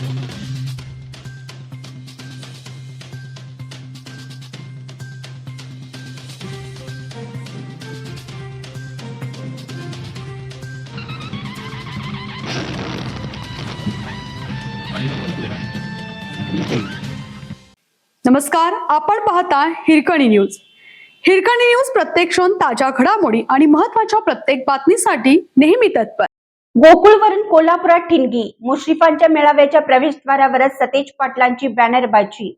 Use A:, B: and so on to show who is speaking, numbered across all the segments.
A: नमस्कार, आपण पाहता हिरकणी न्यूज. हिरकणी न्यूज प्रत्येक क्षण ताज्या घडामोडी आणि महत्त्वाच्या प्रत्येक बातमीसाठी नेहमी तत्पर.
B: गोकुळवरून कोल्हापुरात ठिणगी. मुश्रीफांच्या मेळाव्याच्या प्रवेशद्वारावरच सतेज पाटलांची बॅनरबाजी.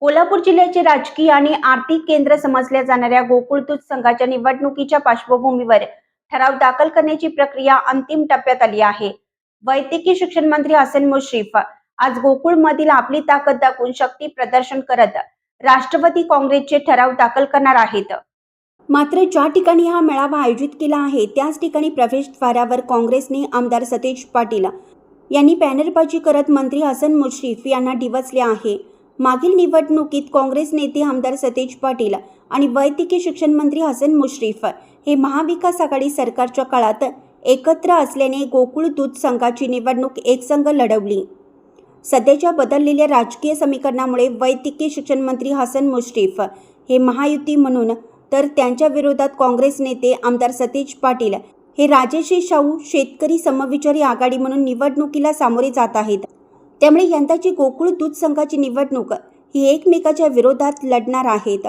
B: कोल्हापूर जिल्ह्याचे राजकीय आणि आर्थिक केंद्र समजल्या जाणाऱ्या गोकुळ दूध संघाच्या निवडणुकीच्या पार्श्वभूमीवर ठराव दाखल करण्याची प्रक्रिया अंतिम टप्प्यात आली आहे. वैद्यकीय शिक्षण मंत्री हसन मुश्रीफ आज गोकुळमधील आपली ताकद दाखवून शक्ती प्रदर्शन करत राष्ट्रवादी काँग्रेसचे ठराव दाखल करणार आहेत. मात्र ज्या ठिकाणी हा मेळावा आयोजित केला आहे त्याच ठिकाणी प्रवेशद्वारावर काँग्रेसने आमदार सतेज पाटील यांनी बॅनरबाजी करत मंत्री हसन मुश्रीफ यांना डिवचले आहे. मागील निवडणुकीत काँग्रेस नेते आमदार सतेज पाटील आणि वैद्यकीय शिक्षण मंत्री हसन मुश्रीफ हे महाविकास आघाडी सरकारच्या काळात एकत्र असल्याने गोकुळ दूध संघाची निवडणूक एकसंघ लढवली. सध्याच्या बदललेल्या राजकीय समीकरणामुळे वैद्यकीय शिक्षण मंत्री हसन मुश्रीफ हे महायुती म्हणून, तर त्यांच्या विरोधात काँग्रेस नेते आमदार सतेज पाटील हे राजश्री शाहू शेतकरी समविचारी आघाडी म्हणून निवडणुकीला सामोरे जात आहेत. त्यामुळे यंदाची गोकुळ दूध संघाची निवडणूक ही एकमेकाच्या विरोधात लढणार आहेत.